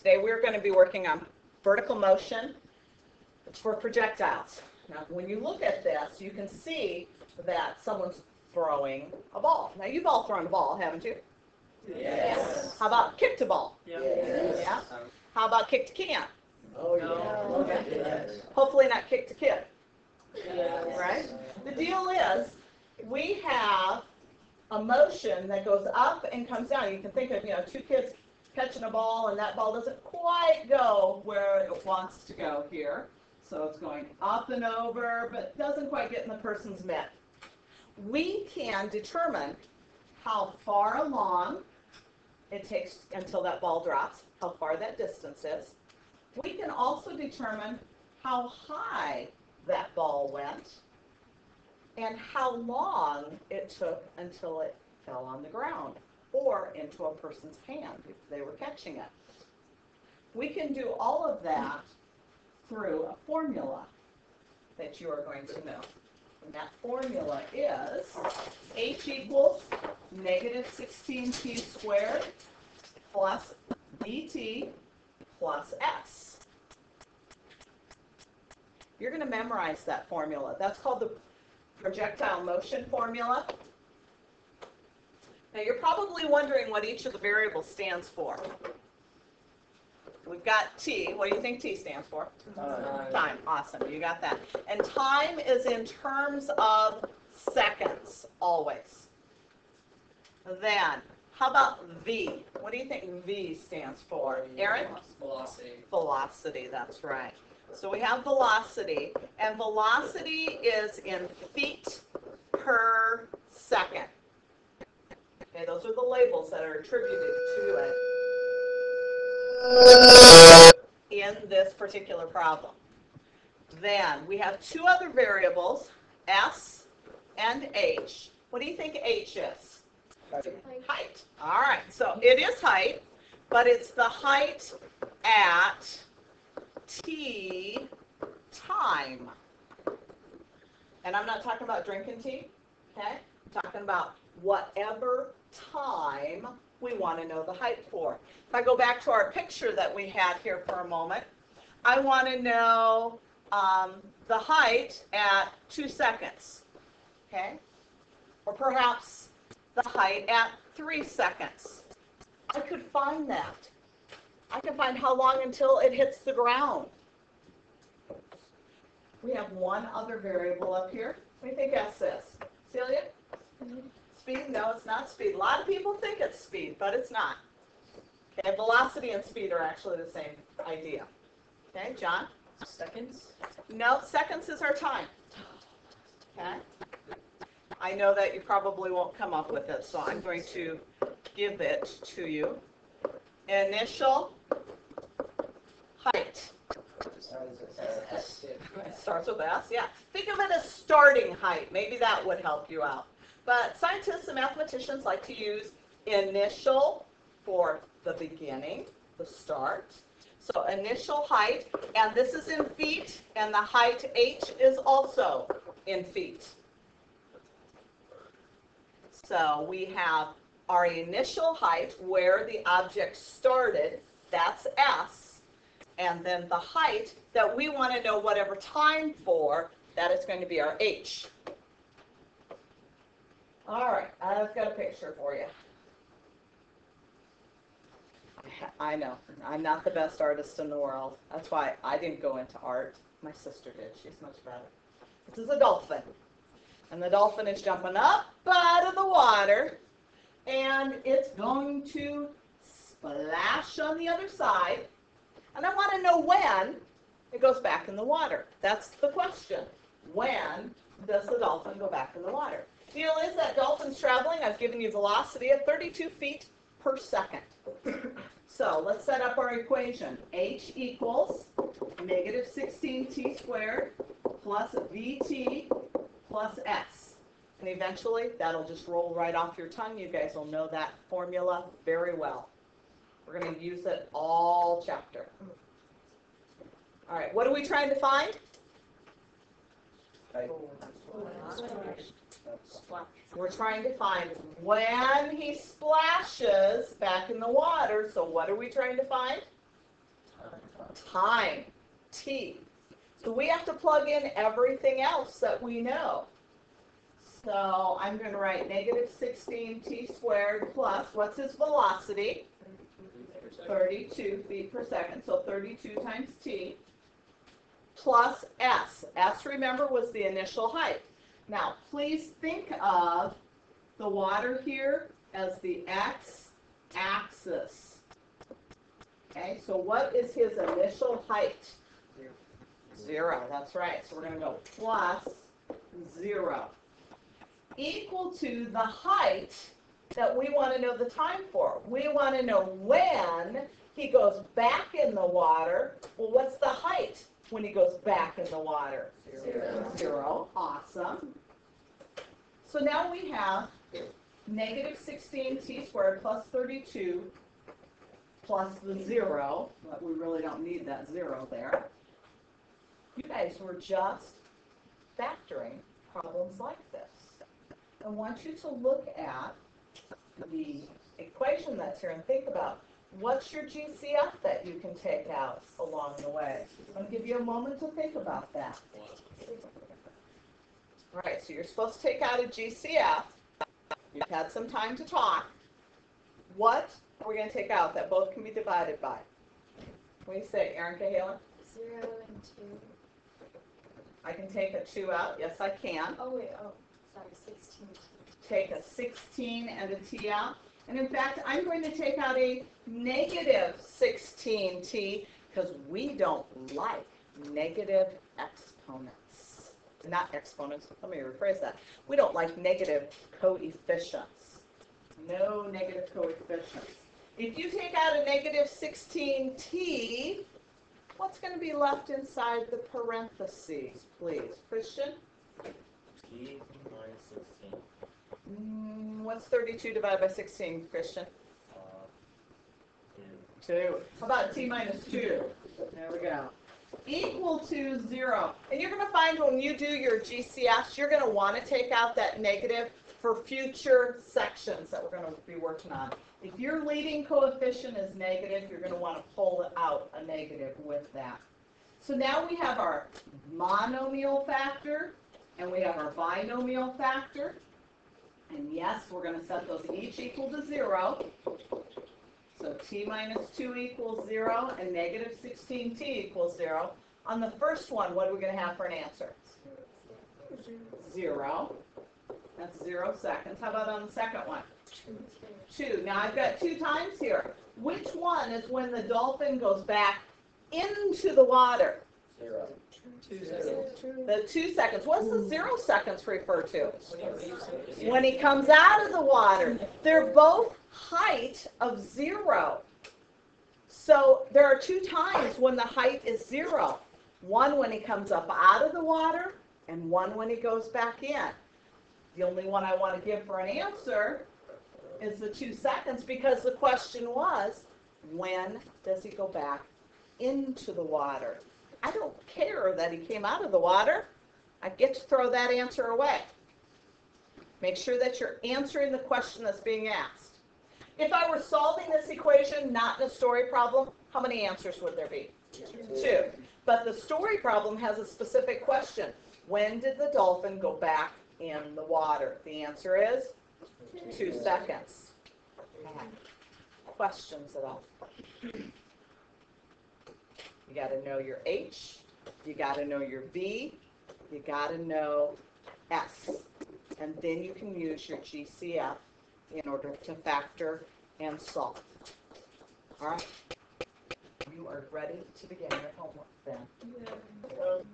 Today we're going to be working on vertical motion for projectiles. Now, when you look at this, you can see that someone's throwing a ball. Now, you've all thrown a ball, haven't you? Yes. How about kicked a ball? Yes. Yeah. How about kicked a can? Oh, yeah. Okay. Yes. Hopefully not kicked a kid, Yes. right? The deal is we have a motion that goes up and comes down. You can think of, two kids catching a ball, and that ball doesn't quite go where it wants to go here. So it's going up and over, but doesn't quite get in the person's mitt. We can determine how far along it takes until that ball drops, how far that distance is. We can also determine how high that ball went and how long it took until it fell on the ground or into a person's hand if they were catching it. We can do all of that through a formula that you are going to know. And that formula is h equals -16t squared plus dt plus s. You're going to memorize that formula. That's called the projectile motion formula. Now, you're probably wondering what each of the variables stands for. We've got t. What do you think t stands for? Time. Awesome. You got that. And time is in terms of seconds, always. Then, how about v? What do you think v stands for? Aaron? Velocity. Velocity, that's right. So we have velocity, and velocity is in feet per second. Okay, those are the labels that are attributed to it in this particular problem. Then we have two other variables, s and h. What do you think h is? Height. All right, so it is height, but it's the height at t time. And I'm not talking about drinking tea, okay? I'm talking about whatever time we want to know the height for. If I go back to our picture that we had here for a moment, I want to know the height at 2 seconds, okay? Or perhaps the height at 3 seconds. I could find that. I can find how long until it hits the ground. We have one other variable up here. What do you think S is? Celia? Speed? No, it's not speed. A lot of people think it's speed, but it's not. Okay, velocity and speed are actually the same idea. Okay, John? Seconds? No, seconds is our time. Okay? I know that you probably won't come up with it, so I'm going to give it to you. Initial height. It starts with S, yeah. Think of it as starting height. Maybe that would help you out. But scientists and mathematicians like to use initial for the beginning, the start. So initial height, and this is in feet, and the height h is also in feet. So we have our initial height where the object started, that's S, and then the height that we want to know whatever time for, that is going to be our h. All right, I've got a picture for you. I know, I'm not the best artist in the world. That's why I didn't go into art. My sister did. She's much better. This is a dolphin. And the dolphin is jumping up out of the water, and it's going to splash on the other side. And I want to know when it goes back in the water. That's the question. When does the dolphin go back in the water? Deal is that dolphin's traveling. I've given you velocity of 32 feet per second. So let's set up our equation. H equals -16t squared plus vt plus s. And eventually, that'll just roll right off your tongue. You guys will know that formula very well. We're going to use it all chapter. All right, what are we trying to find? We're trying to find when he splashes back in the water. So what are we trying to find? Time, T. So we have to plug in everything else that we know. So I'm going to write negative 16t squared plus, what's his velocity? 32 feet per second, so 32 times t, plus s. S, remember, was the initial height. Now, please think of the water here as the x-axis. Okay, so what is his initial height? 0, that's right. So we're going to go plus 0. Equal to the height that we want to know the time for. We want to know when he goes back in the water. Well, what's the height when he goes back in the water? 0. Awesome. So now we have negative 16t squared plus 32 plus the 0, but we really don't need that 0 there. You guys were just factoring problems like this. I want you to look at the equation that's here and think about what's your GCF that you can take out along the way. I'm going to give you a moment to think about that. All right, so you're supposed to take out a GCF. You've had some time to talk. What are we going to take out that both can be divided by? What do you say, Erin Cahalan? 0 and 2. I can take a 2 out. Yes, I can. Oh, wait, sorry, 16. Take a 16 and a t out. And in fact, I'm going to take out a negative 16t because we don't like negative exponents. Not exponents, let me rephrase that. We don't like negative coefficients. No negative coefficients. If you take out a negative 16t, what's going to be left inside the parentheses, please? Christian? T minus 16. What's 32 divided by 16, Christian? 2. 2. How about t minus 2? There we go. Equal to 0. And you're going to find when you do your GCS, you're going to want to take out that negative for future sections that we're going to be working on. If your leading coefficient is negative, you're going to want to pull out a negative with that. So now we have our monomial factor and we have our binomial factor. And yes, we're going to set those each equal to 0. So t minus 2 equals 0 and negative 16t equals 0. On the first one, what are we going to have for an answer? 0. That's 0 seconds. How about on the second one? 2. Now I've got 2 times here. Which one is when the dolphin goes back into the water? 0. 2 seconds. The 2 seconds. What's the 0 seconds refer to? When he comes out of the water. They're both height of 0. So there are 2 times when the height is 0. One when he comes up out of the water and one when he goes back in. The only one I want to give for an answer is the 2 seconds because the question was, when does he go back into the water? I don't care that he came out of the water. I get to throw that answer away. Make sure that you're answering the question that's being asked. If I were solving this equation, not in a story problem, how many answers would there be? 2. But the story problem has a specific question. When did the dolphin go back in the water? The answer is 2 seconds. Questions at all? You got to know your H, you got to know your V, you got to know S, and then you can use your GCF in order to factor and solve. All right, you are ready to begin your homework then. Yeah.